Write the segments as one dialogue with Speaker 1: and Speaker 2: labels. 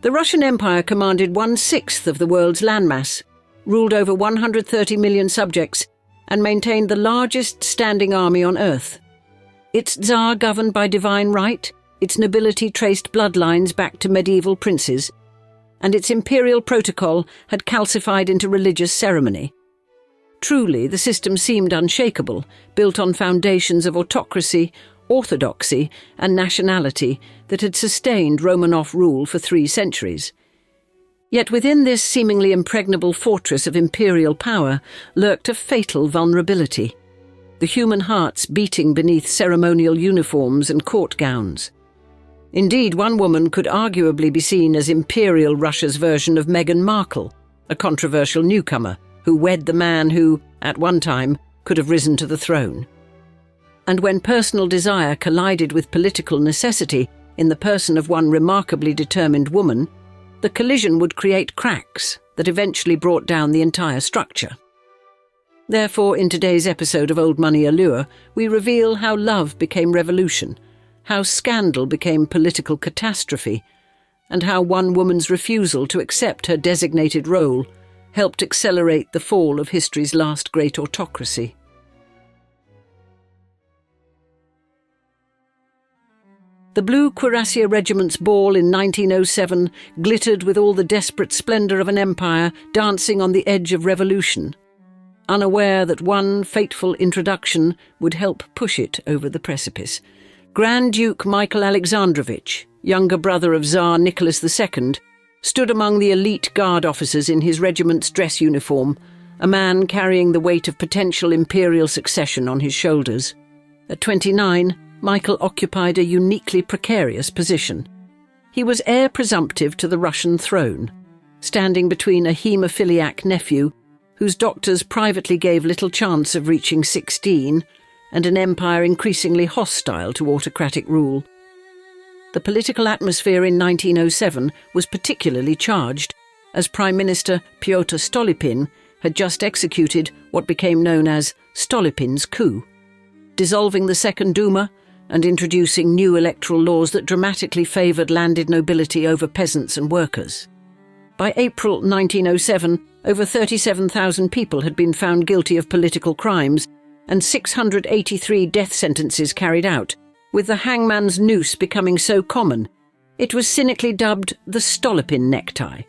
Speaker 1: The Russian Empire commanded 1/6 of the world's landmass, ruled over 130 million subjects, and maintained the largest standing army on Earth. Its Tsar governed by divine right, its nobility traced bloodlines back to medieval princes, and its imperial protocol had calcified into religious ceremony. Truly, the system seemed unshakable, built on foundations of autocracy, orthodoxy, and nationality that had sustained Romanov rule for 3 centuries. Yet within this seemingly impregnable fortress of imperial power lurked a fatal vulnerability, the human hearts beating beneath ceremonial uniforms and court gowns. Indeed, one woman could arguably be seen as Imperial Russia's version of Meghan Markle, a controversial newcomer who wed the man who, at one time, could have risen to the throne. And when personal desire collided with political necessity in the person of one remarkably determined woman, the collision would create cracks that eventually brought down the entire structure. Therefore, in today's episode of Old Money Allure, we reveal how love became revolution, how scandal became political catastrophe, and how one woman's refusal to accept her designated role helped accelerate the fall of history's last great autocracy. The Blue Cuirassier Regiment's ball in 1907 glittered with all the desperate splendour of an empire dancing on the edge of revolution, unaware that one fateful introduction would help push it over the precipice. Grand Duke Michael Alexandrovich, younger brother of Tsar Nicholas II, stood among the elite guard officers in his regiment's dress uniform, a man carrying the weight of potential imperial succession on his shoulders. At 29, Michael occupied a uniquely precarious position. He was heir presumptive to the Russian throne, standing between a haemophiliac nephew, whose doctors privately gave little chance of reaching 16, and an empire increasingly hostile to autocratic rule. The political atmosphere in 1907 was particularly charged, as Prime Minister Pyotr Stolypin had just executed what became known as Stolypin's coup, dissolving the Second Duma and introducing new electoral laws that dramatically favoured landed nobility over peasants and workers. By April 1907, over 37,000 people had been found guilty of political crimes and 683 death sentences carried out, with the hangman's noose becoming so common, it was cynically dubbed the Stolypin necktie.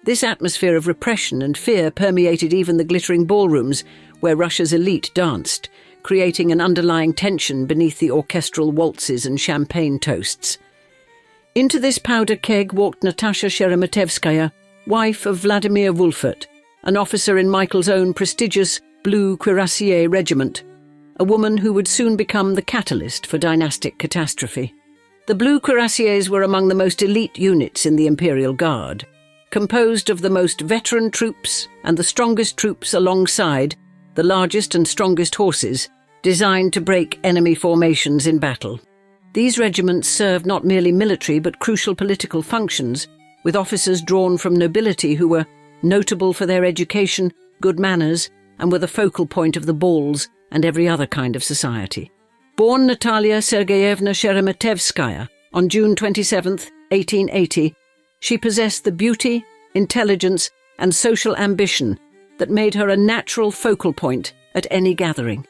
Speaker 1: This atmosphere of repression and fear permeated even the glittering ballrooms where Russia's elite danced, creating an underlying tension beneath the orchestral waltzes and champagne toasts. Into this powder keg walked Natasha Sheremetevskaya, wife of Vladimir Wolfert, an officer in Michael's own prestigious Blue Cuirassier Regiment, a woman who would soon become the catalyst for dynastic catastrophe. The Blue Cuirassiers were among the most elite units in the Imperial Guard, composed of the most veteran troops and the strongest troops alongside the largest and strongest horses, designed to break enemy formations in battle. These regiments served not merely military but crucial political functions, with officers drawn from nobility who were notable for their education, good manners, and were the focal point of the balls and every other kind of society. Born Natalia Sergeyevna Sheremetevskaya on June 27, 1880, she possessed the beauty, intelligence, and social ambition that made her a natural focal point at any gathering.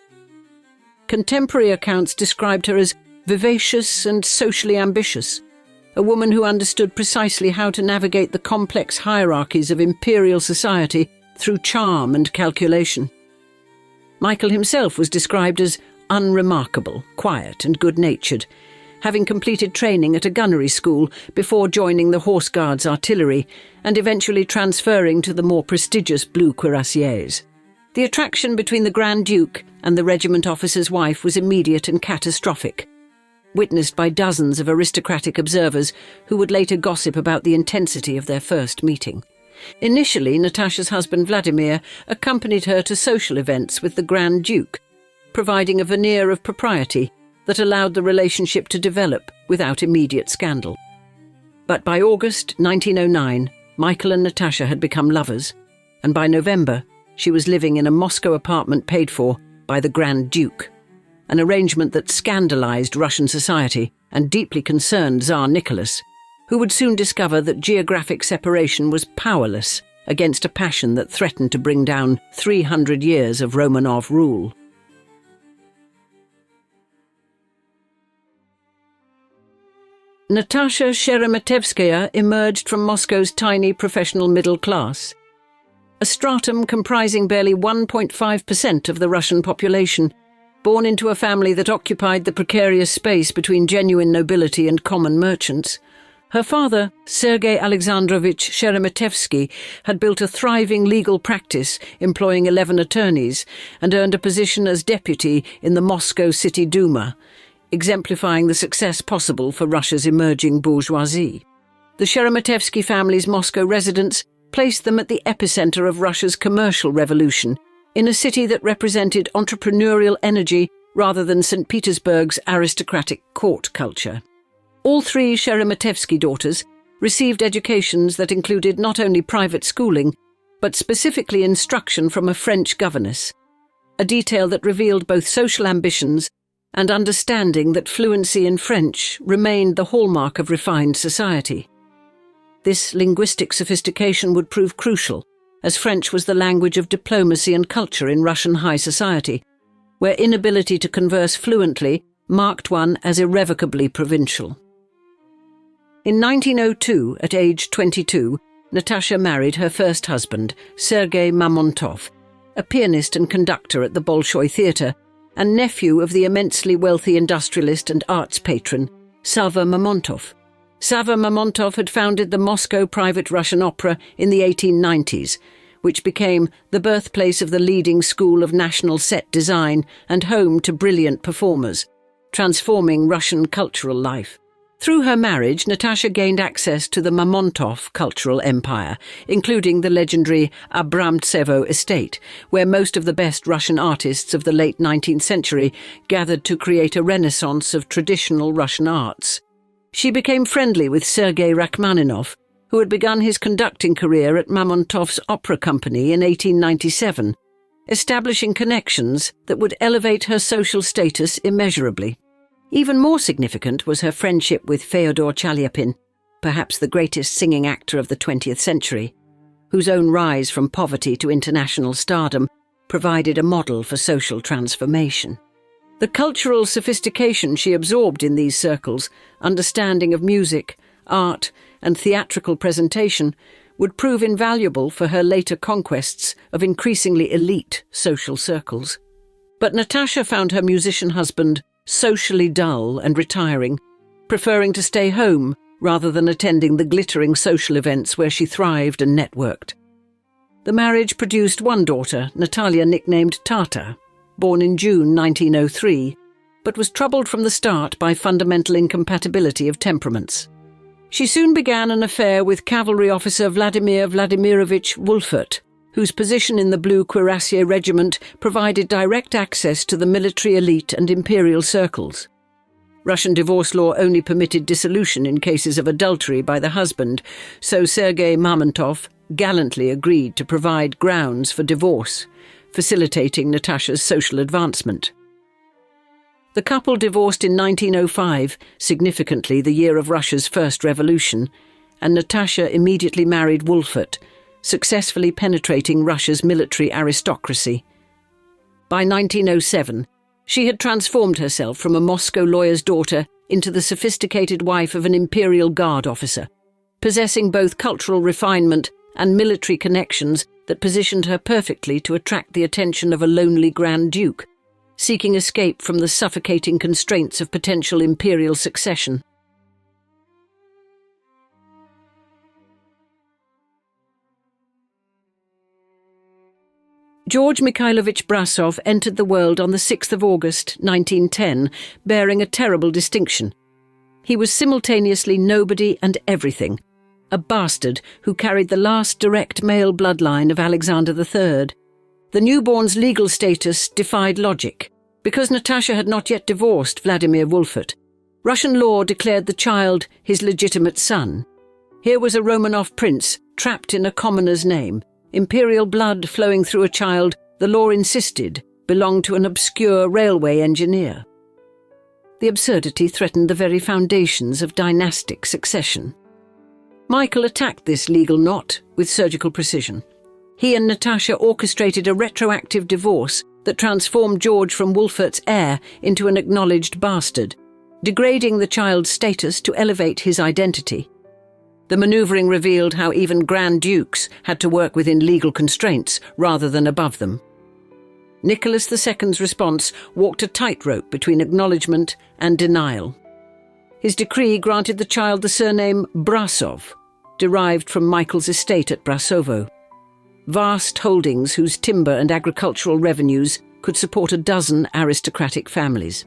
Speaker 1: Contemporary accounts described her as vivacious and socially ambitious, a woman who understood precisely how to navigate the complex hierarchies of imperial society through charm and calculation. Michael himself was described as unremarkable, quiet and good-natured, having completed training at a gunnery school before joining the Horse Guards artillery and eventually transferring to the more prestigious Blue Cuirassiers. The attraction between the Grand Duke and the regiment officer's wife was immediate and catastrophic, witnessed by dozens of aristocratic observers who would later gossip about the intensity of their first meeting. Initially, Natasha's husband Vladimir accompanied her to social events with the Grand Duke, providing a veneer of propriety that allowed the relationship to develop without immediate scandal. But by August 1909, Michael and Natasha had become lovers, and by November, she was living in a Moscow apartment paid for by the Grand Duke, an arrangement that scandalized Russian society and deeply concerned Tsar Nicholas, who would soon discover that geographic separation was powerless against a passion that threatened to bring down 300 years of Romanov rule. Natasha Sheremetevskaya emerged from Moscow's tiny professional middle class, a stratum comprising barely 1.5% of the Russian population, born into a family that occupied the precarious space between genuine nobility and common merchants. Her father, Sergei Alexandrovich Sheremetevsky, had built a thriving legal practice employing 11 attorneys and earned a position as deputy in the Moscow City Duma, exemplifying the success possible for Russia's emerging bourgeoisie. The Sheremetevsky family's Moscow residence placed them at the epicenter of Russia's commercial revolution, in a city that represented entrepreneurial energy rather than St. Petersburg's aristocratic court culture. All three Sheremetevsky daughters received educations that included not only private schooling, but specifically instruction from a French governess, a detail that revealed both social ambitions and understanding that fluency in French remained the hallmark of refined society. This linguistic sophistication would prove crucial, as French was the language of diplomacy and culture in Russian high society, where inability to converse fluently marked one as irrevocably provincial. In 1902, at age 22, Natasha married her first husband, Sergei Mamontov, a pianist and conductor at the Bolshoi Theatre, and nephew of the immensely wealthy industrialist and arts patron, Sava Mamontov. Sava Mamontov had founded the Moscow Private Russian Opera in the 1890s, which became the birthplace of the leading school of national set design and home to brilliant performers, transforming Russian cultural life. Through her marriage, Natasha gained access to the Mamontov cultural empire, including the legendary Abramtsevo estate, where most of the best Russian artists of the late 19th century gathered to create a renaissance of traditional Russian arts. She became friendly with Sergei Rachmaninoff, who had begun his conducting career at Mamontov's opera company in 1897, establishing connections that would elevate her social status immeasurably. Even more significant was her friendship with Fyodor Chaliapin, perhaps the greatest singing actor of the 20th century, whose own rise from poverty to international stardom provided a model for social transformation. The cultural sophistication she absorbed in these circles, understanding of music, art, and theatrical presentation, would prove invaluable for her later conquests of increasingly elite social circles. But Natasha found her musician husband socially dull and retiring, preferring to stay home rather than attending the glittering social events where she thrived and networked. The marriage produced one daughter, Natalia, nicknamed Tata, born in June 1903, but was troubled from the start by fundamental incompatibility of temperaments. She soon began an affair with cavalry officer Vladimir Vladimirovich Wolfert, whose position in the Blue Cuirassier Regiment provided direct access to the military elite and imperial circles. Russian divorce law only permitted dissolution in cases of adultery by the husband, so Sergei Mamontov gallantly agreed to provide grounds for divorce, facilitating Natasha's social advancement. The couple divorced in 1905, significantly the year of Russia's first revolution, and Natasha immediately married Wolfert, successfully penetrating Russia's military aristocracy. By 1907, she had transformed herself from a Moscow lawyer's daughter into the sophisticated wife of an Imperial Guard officer, possessing both cultural refinement and military connections that positioned her perfectly to attract the attention of a lonely Grand Duke, seeking escape from the suffocating constraints of potential imperial succession. George Mikhailovich Brasov entered the world on the 6th of August, 1910, bearing a terrible distinction. He was simultaneously nobody and everything, a bastard who carried the last direct male bloodline of Alexander III. The newborn's legal status defied logic. Because Natasha had not yet divorced Vladimir Wolfert, Russian law declared the child his legitimate son. Here was a Romanov prince trapped in a commoner's name. Imperial blood flowing through a child, the law insisted, belonged to an obscure railway engineer. The absurdity threatened the very foundations of dynastic succession. Michael attacked this legal knot with surgical precision. He and Natasha orchestrated a retroactive divorce that transformed George from Wolfert's heir into an acknowledged bastard, degrading the child's status to elevate his identity. The manoeuvring revealed how even Grand Dukes had to work within legal constraints rather than above them. Nicholas II's response walked a tightrope between acknowledgement and denial. His decree granted the child the surname Brasov, derived from Michael's estate at Brasovo. Vast holdings whose timber and agricultural revenues could support a dozen aristocratic families.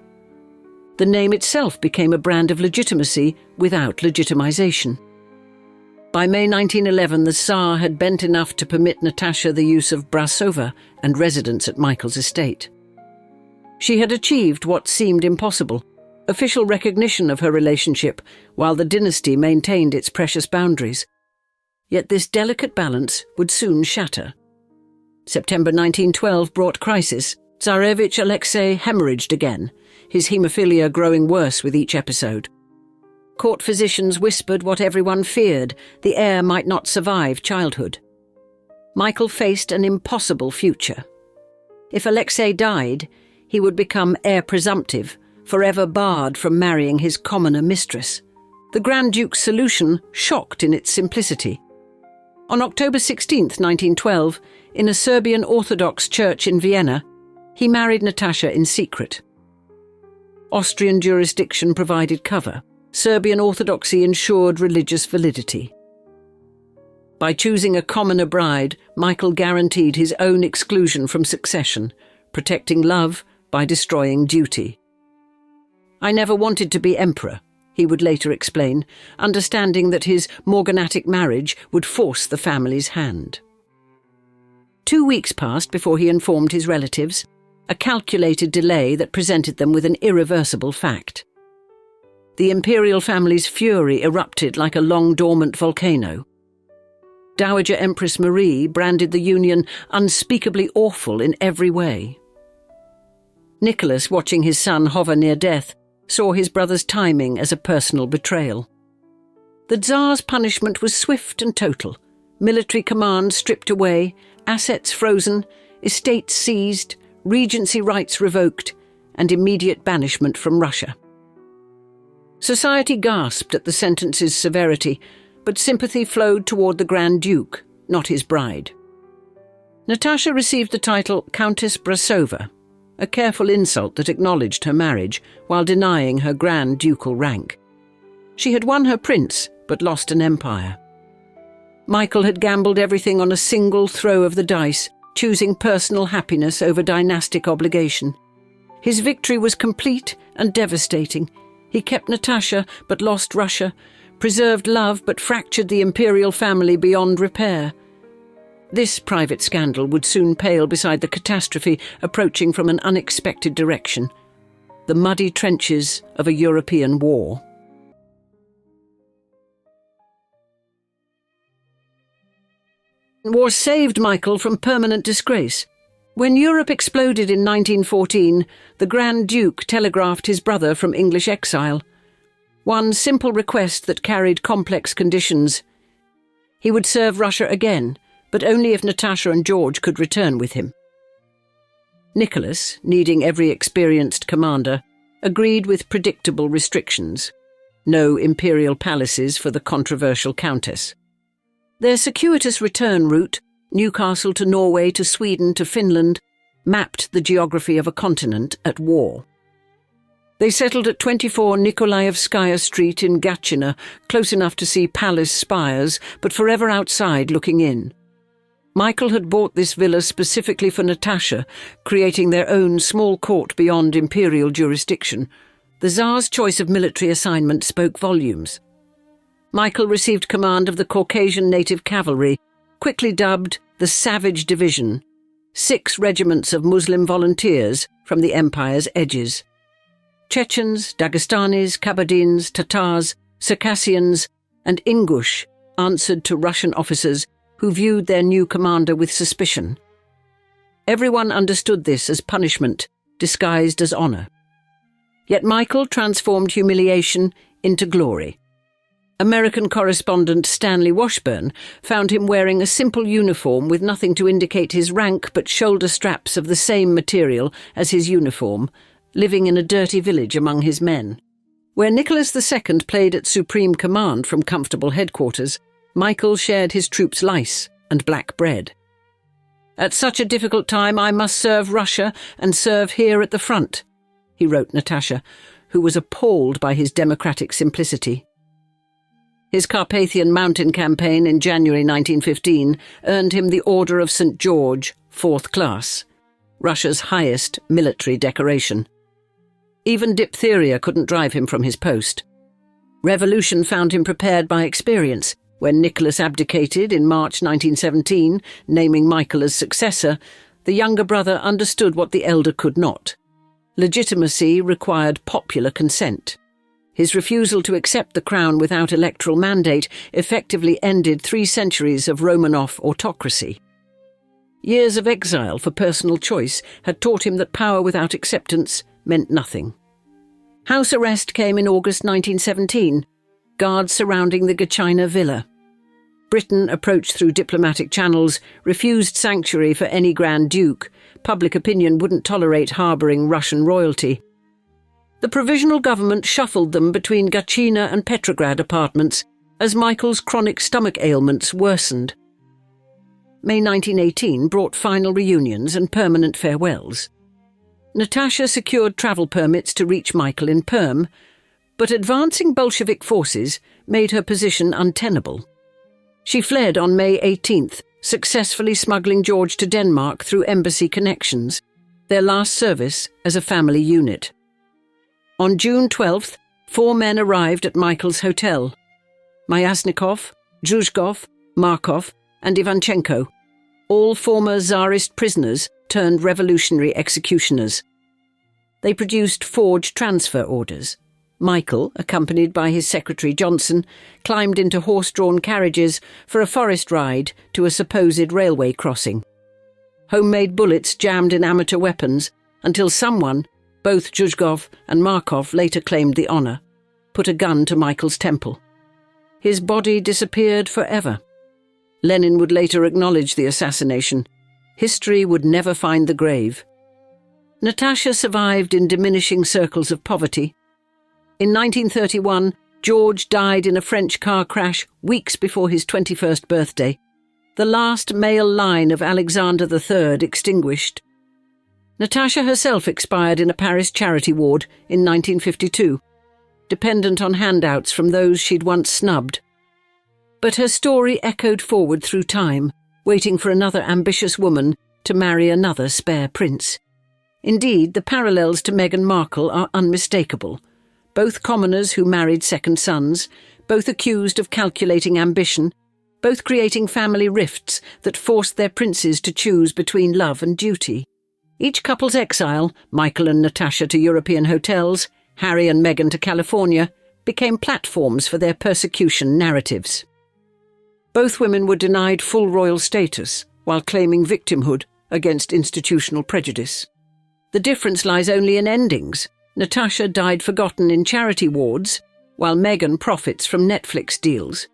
Speaker 1: The name itself became a brand of legitimacy without legitimization. By May 1911, the Tsar had bent enough to permit Natasha the use of Brasova and residence at Michael's estate. She had achieved what seemed impossible, official recognition of her relationship, while the dynasty maintained its precious boundaries. Yet this delicate balance would soon shatter. September 1912 brought crisis. Tsarevich Alexei hemorrhaged again, his haemophilia growing worse with each episode. Court physicians whispered what everyone feared: the heir might not survive childhood. Michael faced an impossible future. If Alexei died, he would become heir presumptive, forever barred from marrying his commoner mistress. The Grand Duke's solution shocked in its simplicity. On October 16, 1912, in a Serbian Orthodox church in Vienna, he married Natasha in secret. Austrian jurisdiction provided cover. Serbian orthodoxy ensured religious validity. By choosing a commoner bride, Michael guaranteed his own exclusion from succession, protecting love by destroying duty. "I never wanted to be emperor," he would later explain, understanding that his morganatic marriage would force the family's hand. 2 weeks passed before he informed his relatives, a calculated delay that presented them with an irreversible fact. The imperial family's fury erupted like a long-dormant volcano. Dowager Empress Marie branded the union unspeakably awful in every way. Nicholas, watching his son hover near death, saw his brother's timing as a personal betrayal. The Tsar's punishment was swift and total: military command stripped away, assets frozen, estates seized, regency rights revoked, and immediate banishment from Russia. Society gasped at the sentence's severity, but sympathy flowed toward the Grand Duke, not his bride. Natasha received the title Countess Brasova, a careful insult that acknowledged her marriage while denying her Grand Ducal rank. She had won her prince, but lost an empire. Michael had gambled everything on a single throw of the dice, choosing personal happiness over dynastic obligation. His victory was complete and devastating. He kept Natasha but lost Russia, preserved love but fractured the imperial family beyond repair. This private scandal would soon pale beside the catastrophe approaching from an unexpected direction: the muddy trenches of a European war. War saved Michael from permanent disgrace. When Europe exploded in 1914, the Grand Duke telegraphed his brother from English exile. One simple request that carried complex conditions: he would serve Russia again, but only if Natasha and George could return with him. Nicholas, needing every experienced commander, agreed with predictable restrictions. No imperial palaces for the controversial Countess. Their circuitous return route, Newcastle to Norway to Sweden to Finland, mapped the geography of a continent at war. They settled at 24 Nikolaevskaya Street in Gatchina, close enough to see palace spires, but forever outside looking in. Michael had bought this villa specifically for Natasha, creating their own small court beyond imperial jurisdiction. The Tsar's choice of military assignment spoke volumes. Michael received command of the Caucasian Native Cavalry, quickly dubbed the Savage Division, 6 regiments of Muslim volunteers from the empire's edges. Chechens, Dagestanis, Kabardins, Tatars, Circassians, and Ingush answered to Russian officers who viewed their new commander with suspicion. Everyone understood this as punishment, disguised as honor. Yet Michael transformed humiliation into glory. American correspondent Stanley Washburn found him wearing a simple uniform with nothing to indicate his rank but shoulder straps of the same material as his uniform, living in a dirty village among his men. Where Nicholas II played at supreme command from comfortable headquarters, Michael shared his troops' lice and black bread. "At such a difficult time I must serve Russia and serve here at the front," he wrote Natasha, who was appalled by his democratic simplicity. His Carpathian Mountain campaign in January 1915 earned him the Order of St. George, 4th class, Russia's highest military decoration. Even diphtheria couldn't drive him from his post. Revolution found him prepared by experience. When Nicholas abdicated in March 1917, naming Michael as successor, the younger brother understood what the elder could not. Legitimacy required popular consent. His refusal to accept the crown without electoral mandate effectively ended 3 centuries of Romanov autocracy. Years of exile for personal choice had taught him that power without acceptance meant nothing. House arrest came in August 1917, guards surrounding the Gachina villa. Britain, approached through diplomatic channels, refused sanctuary for any Grand Duke. Public opinion wouldn't tolerate harbouring Russian royalty. The provisional government shuffled them between Gachina and Petrograd apartments as Michael's chronic stomach ailments worsened. May 1918 brought final reunions and permanent farewells. Natasha secured travel permits to reach Michael in Perm, but advancing Bolshevik forces made her position untenable. She fled on May 18th, successfully smuggling George to Denmark through embassy connections, their last service as a family unit. On June 12th, 4 men arrived at Michael's hotel: Myasnikov, Zhuzhkov, Markov, and Ivanchenko, all former Tsarist prisoners turned revolutionary executioners. They produced forged transfer orders. Michael, accompanied by his secretary Johnson, climbed into horse-drawn carriages for a forest ride to a supposed railway crossing. Homemade bullets jammed in amateur weapons until someone, both Zhuzhkov and Markov later claimed the honour, put a gun to Michael's temple. His body disappeared forever. Lenin would later acknowledge the assassination. History would never find the grave. Natasha survived in diminishing circles of poverty. In 1931, George died in a French car crash weeks before his 21st birthday. The last male line of Alexander III extinguished. Natasha herself expired in a Paris charity ward in 1952, dependent on handouts from those she'd once snubbed. But her story echoed forward through time, waiting for another ambitious woman to marry another spare prince. Indeed, the parallels to Meghan Markle are unmistakable. Both commoners who married second sons, both accused of calculating ambition, both creating family rifts that forced their princes to choose between love and duty. Each couple's exile, Michael and Natasha to European hotels, Harry and Meghan to California, became platforms for their persecution narratives. Both women were denied full royal status while claiming victimhood against institutional prejudice. The difference lies only in endings. Natasha died forgotten in charity wards, while Meghan profits from Netflix deals.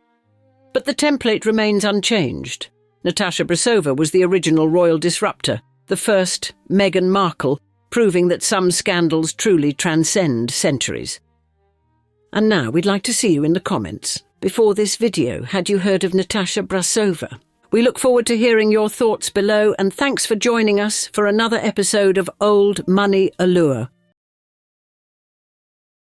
Speaker 1: But the template remains unchanged. Natasha Brasova was the original royal disruptor, the first Meghan Markle, proving that some scandals truly transcend centuries. And now we'd like to see you in the comments. Before this video, had you heard of Natasha Brasova? We look forward to hearing your thoughts below, and thanks for joining us for another episode of Old Money Allure.